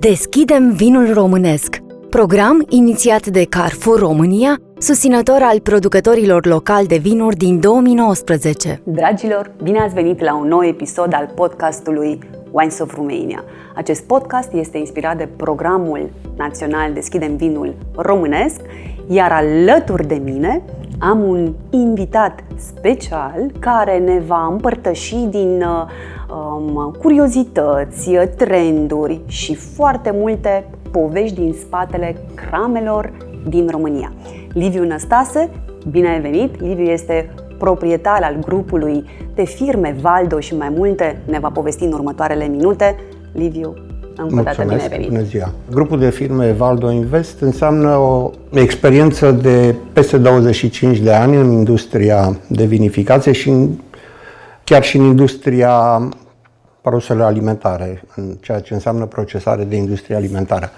Deschidem vinul românesc, program inițiat de Carrefour România, susținător al producătorilor locali de vinuri din 2019. Dragilor, bine ați venit la un nou episod al podcastului Wines of Romania. Acest podcast este inspirat de programul național Deschidem vinul românesc, iar alături de mine am un invitat special care ne va împărtăși din curiozități, trenduri și foarte multe povești din spatele cramelor din România. Liviu Năstase, bine ai venit! Liviu este proprietar al grupului de firme Valdo și mai multe ne va povesti în următoarele minute. Liviu, încă o dată bine ai venit! Bună ziua! Grupul de firme Valdo Invest înseamnă o experiență de peste 25 de ani în industria de vinificație și chiar și în industria produselor alimentare, în ceea ce înseamnă procesare de industrie alimentară.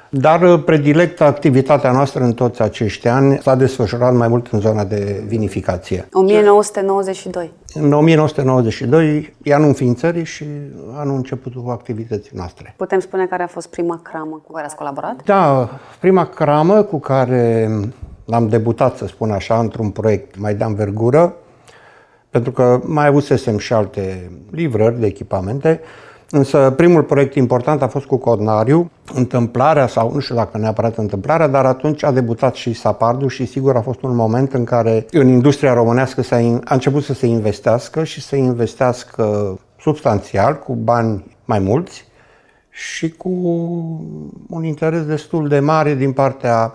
Dar predilect activitatea noastră în toți acești ani s-a desfășurat mai mult în zona de vinificație. 1992. În 1992 e anul înființării și anul începutul activității noastre. Putem spune care a fost prima cramă cu care ați colaborat? Da, prima cramă cu care am debutat, să spun așa, într-un proiect mai de anvergură, pentru că mai avusesem și alte livrări de echipamente, însă primul proiect important a fost cu Codnariu, întâmplarea, sau nu știu dacă neapărat întâmplarea, dar atunci a debutat și Sapardu și sigur a fost un moment în care în industria românească a început să se investească și să investească substanțial, cu bani mai mulți și cu un interes destul de mare din partea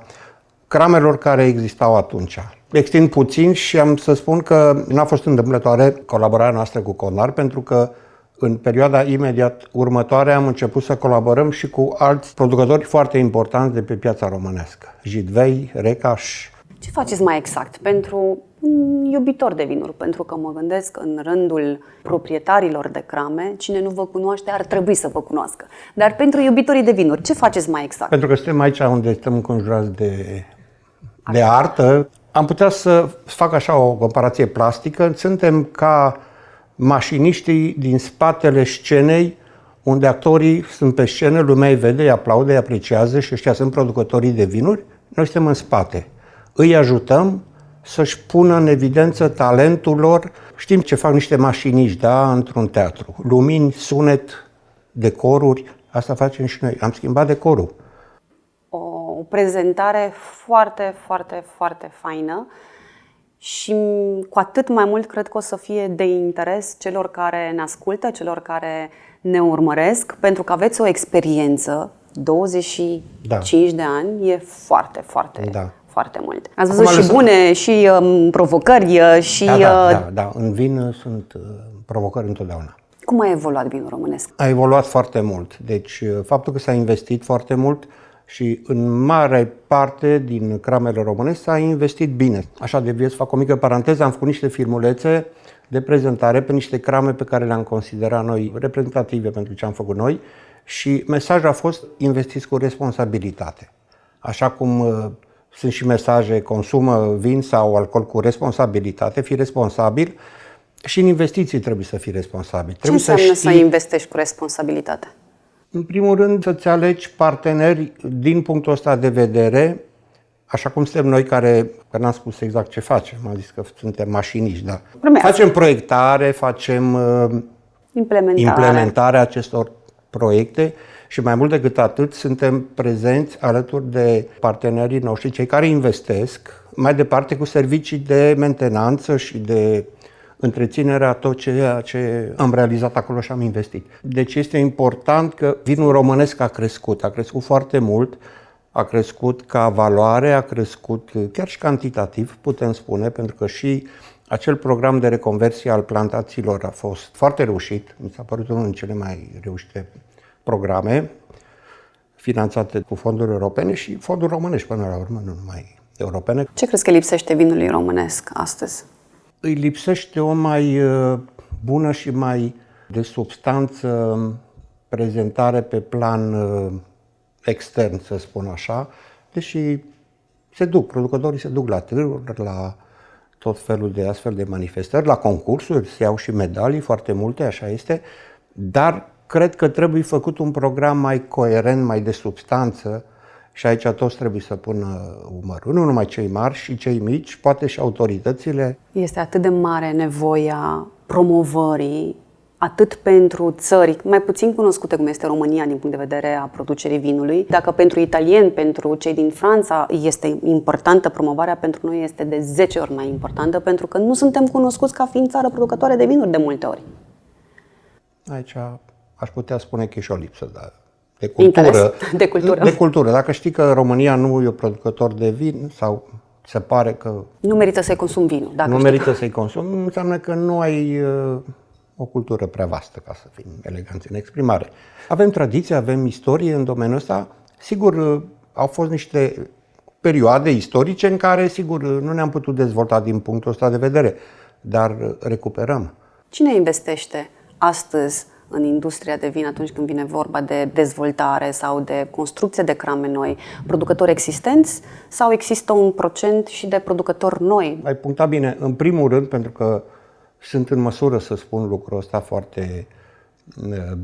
cramelor care existau atunci. Extind puțin și am să spun că n-a fost întâmplătoare colaborarea noastră cu Codnar, pentru că în perioada imediat următoare am început să colaborăm și cu alți producători foarte importanți de pe piața românească. Jidvei, Recaș. Ce faceți mai exact pentru un iubitor de vinuri? Pentru că mă gândesc în rândul proprietarilor de crame, cine nu vă cunoaște ar trebui să vă cunoască. Dar pentru iubitorii de vinuri, ce faceți mai exact? Pentru că suntem aici unde stăm înconjurați de artă, am putea să fac așa o comparație plastică. Suntem ca mașiniștii din spatele scenei, unde actorii sunt pe scenă, lumea îi vede, îi aplaudă, îi apreciază și ăștia sunt producătorii de vinuri. Noi suntem în spate. Îi ajutăm să-și pună în evidență talentul lor. Știm ce fac niște mașiniști, da, într-un teatru. Lumini, sunet, decoruri, asta facem și noi. Am schimbat decorul. O prezentare foarte, foarte, foarte faină și cu atât mai mult cred că o să fie de interes celor care ne ascultă, celor care ne urmăresc, pentru că aveți o experiență, 25 de ani, e foarte, foarte, foarte mult. Ați văzut și bune, și provocări, și... Da, în vin sunt provocări întotdeauna. Cum a evoluat vinul românesc? A evoluat foarte mult. Deci, faptul că s-a investit foarte mult și în mare parte din cramele românești s-a investit bine. Așa de să fac o mică paranteză, am făcut niște filmulețe de prezentare pe niște crame pe care le-am considerat noi reprezentative pentru ce am făcut noi și mesajul a fost: investiți cu responsabilitate. Așa cum sunt și mesaje: consumă vin sau alcool cu responsabilitate, fii responsabil, și în investiții trebuie să fii responsabil. Ce înseamnă să investești cu responsabilitate? În primul rând, să-ți alegi parteneri din punctul ăsta de vedere, așa cum suntem noi care n-am spus exact ce facem, am zis că suntem mașiniști, dar facem proiectare, facem implementarea acestor proiecte și mai mult decât atât suntem prezenți alături de partenerii noștri, cei care investesc mai departe cu servicii de mentenanță și de întreținerea tot ceea ce am realizat acolo și am investit. Deci este important că vinul românesc a crescut foarte mult, a crescut ca valoare, a crescut chiar și cantitativ, putem spune, pentru că și acel program de reconversie al plantațiilor a fost foarte reușit. Mi s-a părut unul din cele mai reușite programe finanțate cu fonduri europene și fonduri românești până la urmă, nu numai europene. Ce crezi că lipsește vinului românesc astăzi? Îi lipsește o mai bună și mai de substanță prezentare pe plan extern, să spun așa, deși producătorii se duc la târguri, la tot felul de astfel de manifestări, la concursuri, se iau și medalii foarte multe, așa este, dar cred că trebuie făcut un program mai coerent, mai de substanță și aici toți trebuie să pună umărul, nu numai cei mari și cei mici, poate și autoritățile. Este atât de mare nevoia promovării, atât pentru țări mai puțin cunoscute cum este România din punct de vedere a producerii vinului. Dacă pentru italieni, pentru cei din Franța este importantă promovarea, pentru noi este de 10 ori mai importantă, pentru că nu suntem cunoscuți ca fiind țară producătoare de vinuri de multe ori. Aici aș putea spune că e și o lipsă de cultură. Interes, de cultură. De cultură. Dacă știi că România nu e un producător de vin sau se pare că Nu merită să-i consumi vinul. Dacă nu știi. merită să-i consumi, înseamnă că nu ai o cultură prea vastă, ca să fim eleganți în exprimare. Avem tradiție, avem istorie în domeniul ăsta. Sigur, au fost niște perioade istorice în care, sigur, nu ne-am putut dezvolta din punctul ăsta de vedere, dar recuperăm. Cine investește astăzi în industria de vin atunci când vine vorba de dezvoltare sau de construcție de crame noi? Producători existenți sau există un procent și de producători noi? Ai punctat bine. În primul rând, pentru că sunt în măsură să spun lucrul ăsta foarte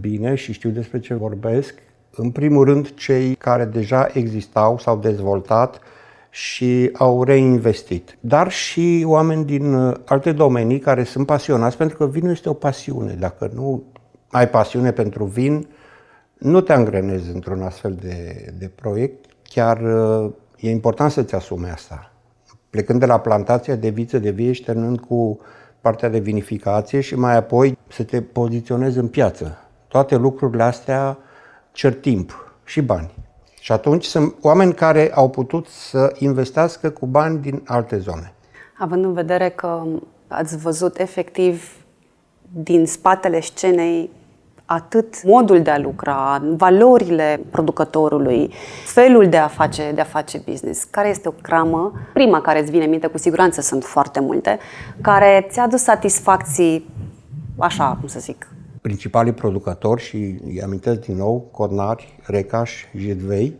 bine și știu despre ce vorbesc, în primul rând cei care deja existau, s-au dezvoltat și au reinvestit. Dar și oameni din alte domenii care sunt pasionați, pentru că vinul este o pasiune. Dacă nu ai pasiune pentru vin, nu te angrenezi într-un astfel de proiect. Chiar e important să-ți asumi asta. Plecând de la plantația de viță de vie și terminând cu partea de vinificație și mai apoi să te poziționezi în piață. Toate lucrurile astea cer timp și bani. Și atunci sunt oameni care au putut să investească cu bani din alte zone. Având în vedere că ați văzut efectiv din spatele scenei atât modul de a lucra, valorile producătorului, felul de a face business. Care este o cramă, prima care îți vine în minte, cu siguranță sunt foarte multe, care ți-a adus satisfacții, așa, cum să zic? Principalii producători, și îi amintesc din nou, Codnari, Recaș, Jidvei,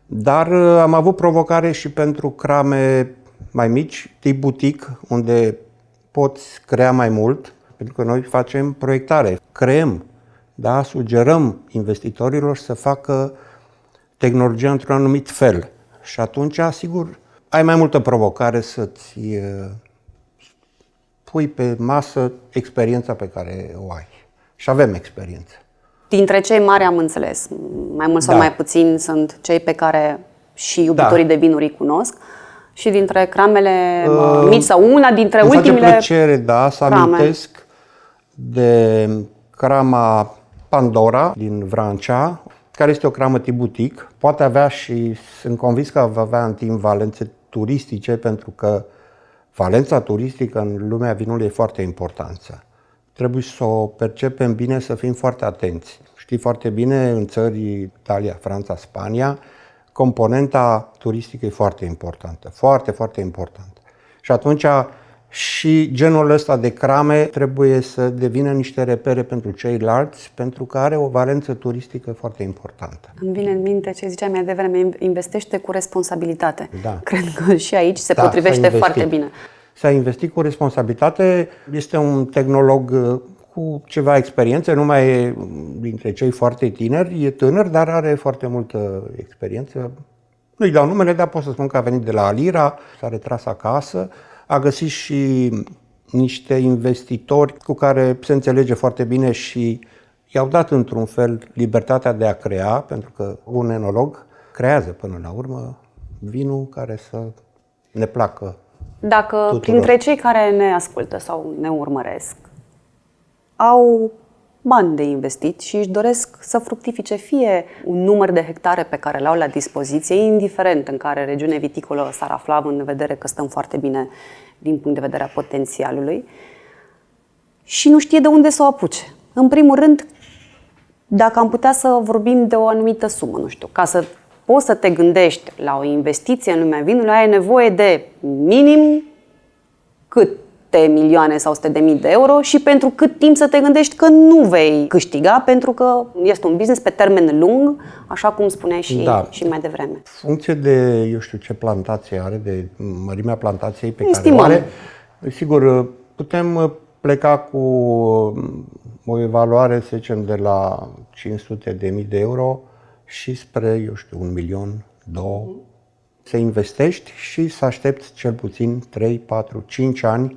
dar am avut provocare și pentru crame mai mici, tip butic, unde poți crea mai mult, pentru că noi facem proiectare, creăm, da, sugerăm investitorilor să facă tehnologia într-un anumit fel. Și atunci, sigur, ai mai multă provocare să-ți pui pe masă experiența pe care o ai. Și avem experiență. Dintre cei mari am înțeles, mai mult sau mai puțin sunt cei pe care și iubitorii de vinuri îi cunosc. Și dintre cramele mici sau una dintre ultimele îmi face plăcere, să amintesc de crama Pandora din Vrancea, care este o cramă tip butic. Poate avea și sunt convins că va avea în timp valențe turistice, pentru că valența turistică în lumea vinului e foarte importantă. Trebuie să o percepem bine, să fim foarte atenți. Știi foarte bine, în țări Italia, Franța, Spania, componenta turistică e foarte importantă, foarte, foarte importantă. Și atunci și genul ăsta de crame trebuie să devină niște repere pentru ceilalți, pentru că are o valență turistică foarte importantă. Îmi vine în minte ce ziceam mai devreme, investește cu responsabilitate. Da. Cred că și aici se potrivește foarte bine. S-a investit cu responsabilitate, este un tehnolog cu ceva experiență, nu mai e dintre cei foarte tineri, e tânăr, dar are foarte multă experiență. Nu-i dau numele, dar pot să spun că a venit de la Alira, s-a retras acasă, a găsit și niște investitori cu care se înțelege foarte bine și i-au dat într-un fel libertatea de a crea, pentru că un enolog creează până la urmă vinul care să ne placă. Dacă tuturor. Printre cei care ne ascultă sau ne urmăresc au bani de investit și își doresc să fructifice fie un număr de hectare pe care le-au la dispoziție, indiferent în care regiune viticolă s-ar afla, având în vedere că stăm foarte bine din punct de vedere a potențialului, și nu știe de unde să o apuce. În primul rând, dacă am putea să vorbim de o anumită sumă, nu știu, ca să poți să te gândești la o investiție în lumea vinului, ai nevoie de minim câte milioane sau sute de mii de euro și pentru cât timp să te gândești că nu vei câștiga, pentru că este un business pe termen lung, așa cum spuneai și mai devreme. Funcție de, eu știu ce plantație are, de mărimea plantației pe care o are, sigur, putem pleca cu o evaluare, să zicem, de la 500.000 de euro și spre, 1 milion, 2, să investești și să aștepți cel puțin 3, 4, 5 ani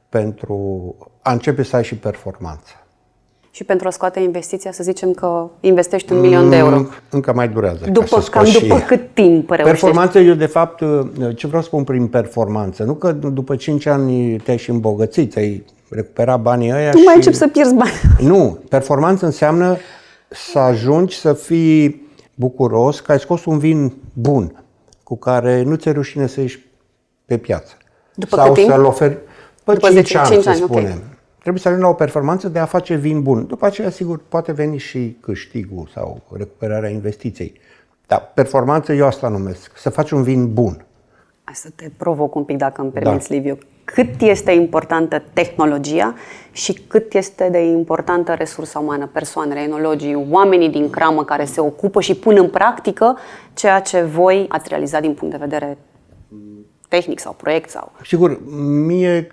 pentru a începe să ai și performanță. Și pentru a scoate investiția, să zicem că investești 1 milion de euro. Încă mai durează. După cât timp reușești? Performanță, eu de fapt, ce vreau să spun prin performanță? Nu că după 5 ani te-ai și îmbogățit, ți-ai recuperat banii ăia Tu mai începi să pierzi bani. Nu, performanță înseamnă să ajungi să fii bucuros că ai scos un vin bun, cu care nu ți-e rușine să ieși pe piață. După sau cât timp? să-l oferi după 5 ani, să spunem. Okay. Trebuie să ajungi la o performanță de a face vin bun. După aceea, sigur, poate veni și câștigul sau recuperarea investiției. Dar performanță eu asta numesc, să faci un vin bun. Hai să te provoc un pic, dacă îmi permiți, Liviu. Cât este importantă tehnologia și cât este de importantă resursa umană, persoanele, enologii, oamenii din cramă care se ocupă și pun în practică ceea ce voi ați realizat din punct de vedere tehnic sau proiect? Sau... Sigur, mie,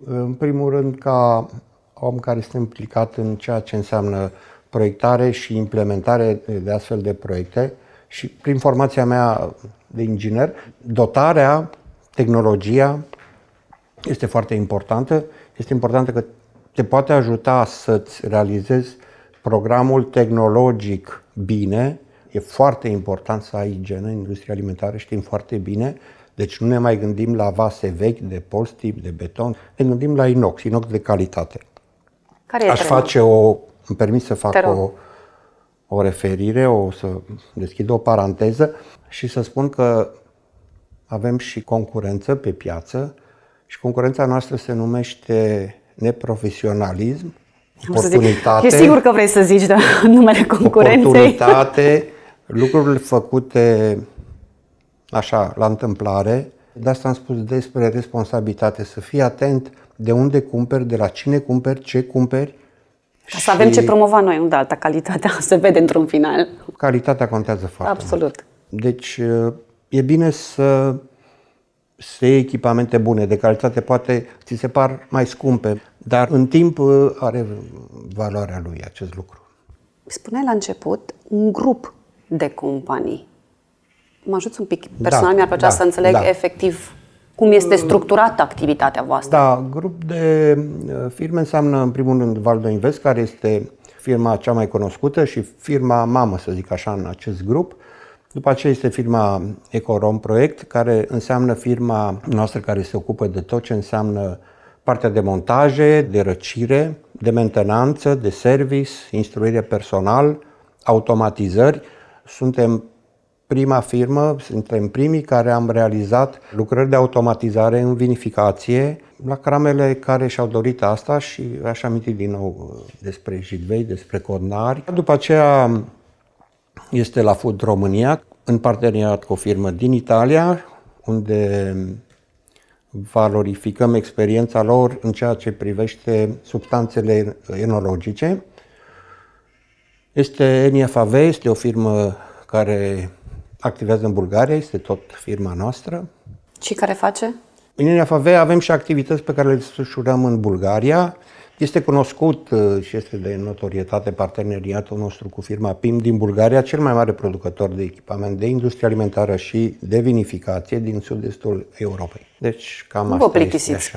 în primul rând, ca om care este implicat în ceea ce înseamnă proiectare și implementare de astfel de proiecte și prin formația mea de inginer, dotarea, tehnologia este foarte importantă. Este importantă că te poate ajuta să-ți realizezi programul tehnologic bine. E foarte important să ai igienă în industria alimentară, știm foarte bine. Deci nu ne mai gândim la vase vechi de polstip, de beton, ne gândim la inox de calitate. Care Aș face îmi permit să fac o referire, să deschid o paranteză și să spun că avem și concurență pe piață și concurența noastră se numește neprofesionalism, oportunitate. E sigur că vrei să zici numele concurenței. Oportunitate, lucrurile făcute așa, la întâmplare. De asta am spus despre responsabilitate, să fii atent de unde cumperi, de la cine cumperi, ce cumperi. Ca să avem ce promova noi, nu de alta, calitatea se vede într-un final. Calitatea contează foarte Absolut. mult. Deci e bine să iei echipamente bune, de calitate, poate ți se par mai scumpe, dar în timp are valoarea lui acest lucru. Spuneai la început un grup de companii. Mă ajuți un pic? Personal mi-ar plăcea să înțeleg efectiv cum este structurată activitatea voastră. Da, grup de firme înseamnă în primul rând Valdo Invest, care este firma cea mai cunoscută și firma mamă, să zic așa, în acest grup. După aceea este firma Ecorom Proiect, care înseamnă firma noastră care se ocupă de tot ce înseamnă partea de montaje, de răcire, de mentenanță, de service, instruire personal, automatizări. Suntem prima firmă, suntem primii care am realizat lucrări de automatizare în vinificație la cramele care și-au dorit asta și aș aminti din nou despre Jidvei, despre Codnari. După aceea este la Food România, în parteneriat cu o firmă din Italia, unde valorificăm experiența lor în ceea ce privește substanțele enologice. Este NFAV, este o firmă care activează în Bulgaria, este tot firma noastră. Și care face? În NFAV avem și activități pe care le desfășurăm în Bulgaria. Este cunoscut și este de notorietate parteneriatul nostru cu firma PIM din Bulgaria, cel mai mare producător de echipament de industrie alimentară și de vinificație din sud-estul Europei. Deci cam nu asta vă plictisiți.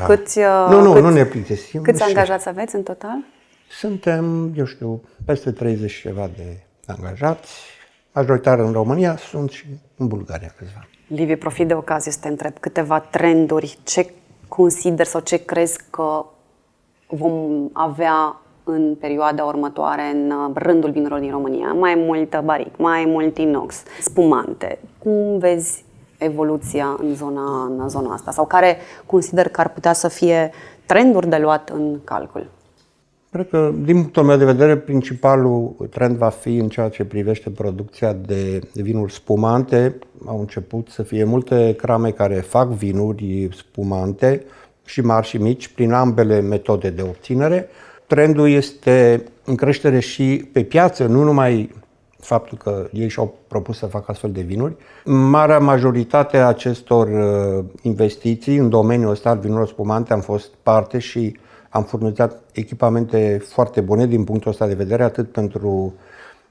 Nu ne plictisim. Câți angajați aveți în total? Suntem, peste 30 ceva de angajați. Majoritar în România, sunt și în Bulgaria câțiva. Liviu, profit de ocazie să te întreb câteva trenduri. Ce consideri sau ce crezi că vom avea în perioada următoare în rândul vinurilor din România? Mai mult baric, mai mult inox, spumante. Cum vezi evoluția în zona asta? Sau care consider că ar putea să fie trenduri de luat în calcul? Cred că, din punctul meu de vedere, principalul trend va fi în ceea ce privește producția de vinuri spumante. Au început să fie multe crame care fac vinuri spumante, și mari și mici, prin ambele metode de obținere. Trendul este în creștere și pe piață, nu numai faptul că ei și-au propus să facă astfel de vinuri. Marea majoritate a acestor investiții în domeniul ăsta al vinurilor spumante am fost parte și am furnizat echipamente foarte bune din punctul ăsta de vedere, atât pentru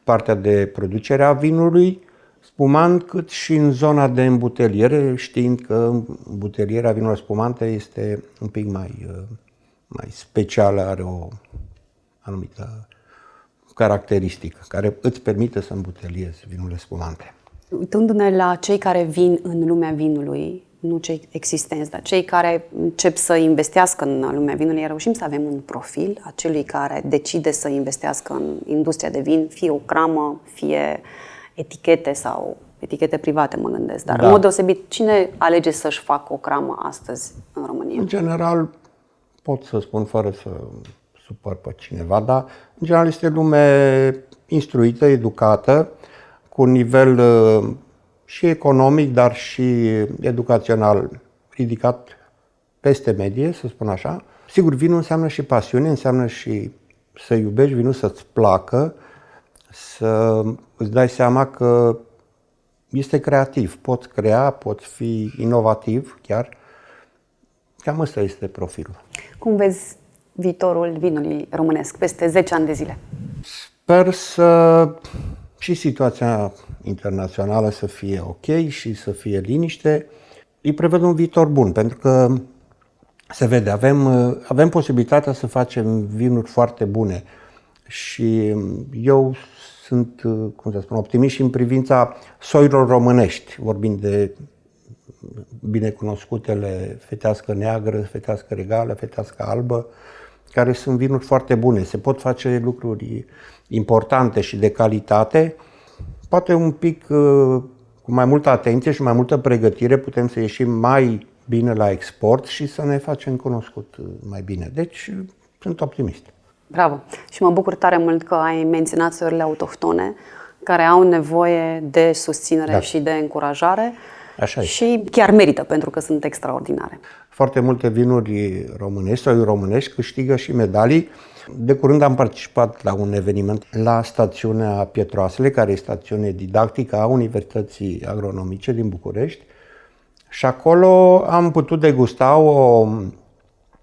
partea de producere a vinului spumant, cât și în zona de îmbuteliere, știind că îmbutelierea vinurilor spumante este un pic mai specială, are o anumită caracteristică care îți permite să îmbuteliezi vinurile spumante. Uitându-ne la cei care vin în lumea vinului, nu cei existenți, dar cei care încep să investească în lumea vinului, reușim să avem un profil a celui care decide să investească în industria de vin, fie o cramă, fie etichete sau etichete private, mă gândesc. Dar în mod deosebit, cine alege să-și facă o cramă astăzi în România? În general, pot să spun fără să supăr pe cineva, dar în general este lume instruită, educată, cu un nivel și economic, dar și educațional ridicat peste medie, să spun așa. Sigur, vinul înseamnă și pasiune, înseamnă și să iubești vinul, să-ți placă, să îți dai seama că este creativ, poți crea, poți fi inovativ chiar. Cam ăsta este profilul. Cum vezi viitorul vinului românesc peste 10 ani de zile? Sper să și situația internațională să fie ok și să fie liniște. Îi prevăd un viitor bun, pentru că se vede, avem posibilitatea să facem vinuri foarte bune și eu sunt, cum să spun, optimist și în privința soiurilor românești, vorbind de binecunoscutele fetească neagră, fetească regală, fetească albă, care sunt vinuri foarte bune. Se pot face lucruri importante și de calitate, poate un pic cu mai multă atenție și mai multă pregătire putem să ieșim mai bine la export și să ne facem cunoscut mai bine. Deci sunt optimist. Bravo! Și mă bucur tare mult că ai menționat soiurile autohtone, care au nevoie de susținere și de încurajare. Așa e. Și chiar merită, pentru că sunt extraordinare. Foarte multe vinuri românești, soiuri românești, câștigă și medalii. De curând am participat la un eveniment la stațiunea Pietroasele, care e stațiune didactică a Universității Agronomice din București. Și acolo am putut degusta o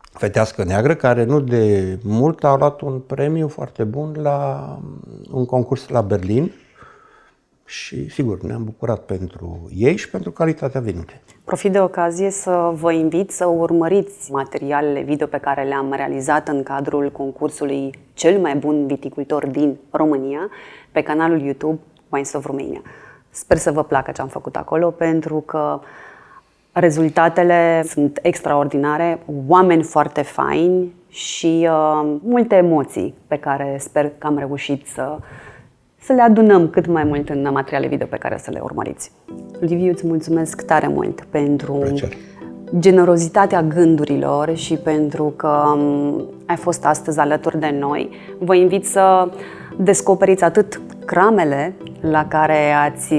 fetească neagră, care nu de mult a luat un premiu foarte bun la un concurs la Berlin. Și, sigur, ne-am bucurat pentru ei și pentru calitatea vinului. Profit de ocazie să vă invit să urmăriți materialele video pe care le-am realizat în cadrul concursului Cel mai bun viticultor din România pe canalul YouTube Wines of Romania. Sper să vă placă ce am făcut acolo, pentru că rezultatele sunt extraordinare, oameni foarte faini și multe emoții pe care sper că am reușit să le adunăm cât mai mult în materiale video pe care să le urmăriți. Liviu, îți mulțumesc tare mult pentru generozitatea gândurilor și pentru că ai fost astăzi alături de noi. Vă invit să descoperiți atât cramele la care ați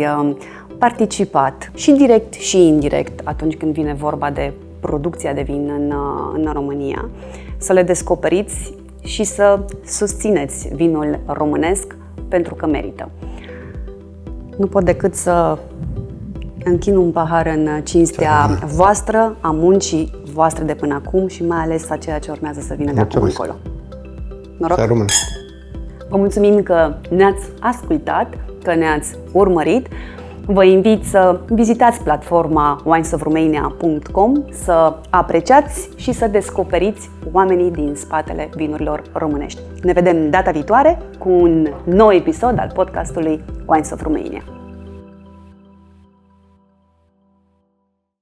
participat, și direct și indirect, atunci când vine vorba de producția de vin în România, să le descoperiți și să susțineți vinul românesc, pentru că merită. Nu pot decât să închin un pahar în cinstea voastră, a muncii voastre de până acum și mai ales a ceea ce urmează să vină de acum încolo. Noroc! Să rămână! Vă mulțumim că ne-ați ascultat, că ne-ați urmărit. Vă invit să vizitați platforma winesofromania.com, să apreciați și să descoperiți oamenii din spatele vinurilor românești. Ne vedem data viitoare cu un nou episod al podcastului Wines of Romania.